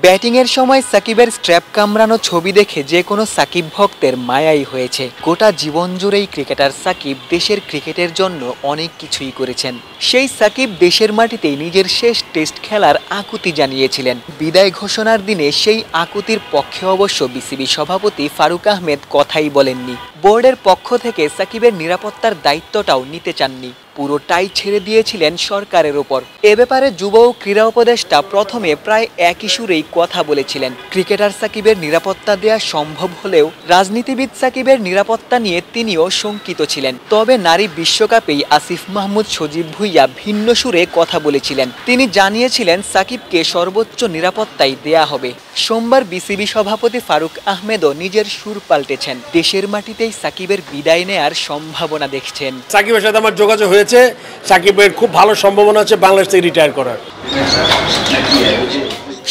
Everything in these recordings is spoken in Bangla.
ব্যাটিংয়ের সময় সাকিবের স্ট্র্যাপ কামড়ানো ছবি দেখে যে কোনো সাকিব ভক্তের মায়াই হয়েছে। গোটা জীবন জুড়েই ক্রিকেটার সাকিব দেশের ক্রিকেটের জন্য অনেক কিছুই করেছেন। সেই সাকিব দেশের মাটিতেই নিজের শেষ টেস্ট খেলার আকুতি জানিয়েছিলেন। বিদায় ঘোষণার দিনে সেই আকুতির পক্ষে অবশ্য বিসিবি সভাপতি ফারুক আহমেদ কথাই বলেননি। বোর্ডের পক্ষ থেকে সাকিবের নিরাপত্তার দায়িত্বটাও নিতে চাননি, পুরোটাই ছেড়ে দিয়েছিলেন সরকারের ওপর। এ ব্যাপারে যুব ও ক্রীড়া উপদেষ্টা প্রথমে প্রায় একই সুরেই কথা বলেছিলেন। ক্রিকেটার সাকিবের নিরাপত্তা দেয়া সম্ভব হলেও রাজনীতিবিদ সাকিবের নিরাপত্তা নিয়ে তিনিও শঙ্কিত ছিলেন। তবে নারী বিশ্বকাপেই আসিফ মাহমুদ সজীব ভুঁইয়া ভিন্ন সুরে কথা বলেছিলেন। তিনি জানিয়েছিলেন সাকিবকে সর্বোচ্চ নিরাপত্তাই দেয়া হবে। সোমবার বিসিবি সভাপতি ফারুক আহমেদও নিজের সুর পাল্টেছেন। দেশের মাটিতেই সাকিবের বিদায় নেয়ার সম্ভাবনা দেখছেন। সাকিবের সাথে আমার যোগাযোগ হয়েছে, সাকিবের খুব ভালো সম্ভাবনা আছে বাংলাদেশ থেকে রিটায়ার করার।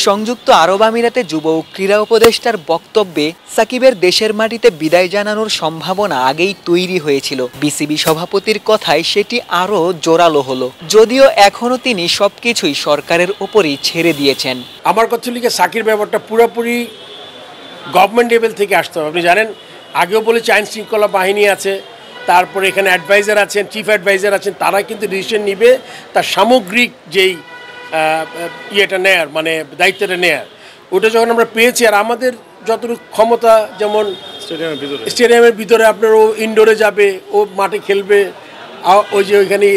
সংযুক্ত আরব আমিরাতে যুব ও ক্রীড়া উপদেষ্টার বক্তব্যে সাকিবের দেশের মাটিতে বিদায় জানানোর সম্ভাবনা আগেই তৈরি হয়েছিল। বিসিবি সভাপতির কথায় সেটি আরও জোরালো হলো, যদিও এখনও তিনি সবকিছুই সরকারের ওপরই ছেড়ে দিয়েছেন। আমার কথা হল সাকির ব্যাপারটা পুরোপুরি গভর্নমেন্ট লেভেল থেকে আসতে হবে। আপনি জানেন, আগেও বলেছি আইন শৃঙ্খলা বাহিনী আছে, তারপরে এখানে অ্যাডভাইজার আছেন, চিফ অ্যাডভাইজার আছেন, তারা কিন্তু ডিসিশন নিবে তার সামগ্রিক যেই ইয়েটা নেয়ার, মানে দায়িত্বটা নেয়ার, ওটা যখন আমরা পেয়েছি। আর আমাদের যতটুকু ক্ষমতা, যেমন স্টেডিয়ামের ভিতরে আপনার ও ইনডোরে যাবে, ও মাঠে খেলবে, ওই যে ওইখানে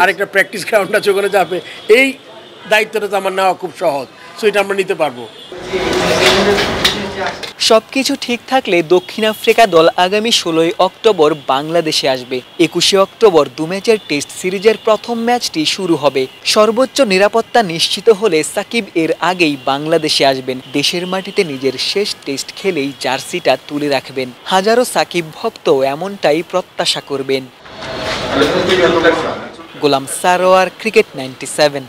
আরেকটা প্র্যাকটিস গ্রাউন্ড আছে, ওখানে যাবে, এই দায়িত্বটা তো আমার নেওয়া খুব সহজ। সো এটা আমরা নিতে পারবো। সবকিছু ঠিক থাকলে দক্ষিণ আফ্রিকা দল আগামী 16 অক্টোবর বাংলাদেশে আসবে। 21 অক্টোবর 2 ম্যাচের টেস্ট সিরিজের প্রথম ম্যাচটি শুরু হবে। সর্বোচ্চ নিরাপত্তা নিশ্চিত হলে সাকিব এর আগেই বাংলাদেশে আসবেন। দেশের মাটিতে নিজের শেষ টেস্ট খেলেই জার্সিটা তুলে রাখবেন। হাজারো সাকিব ভক্ত এমনটাই প্রত্যাশা করবেন। গোলাম সারোয়ার, ক্রিকেট 97।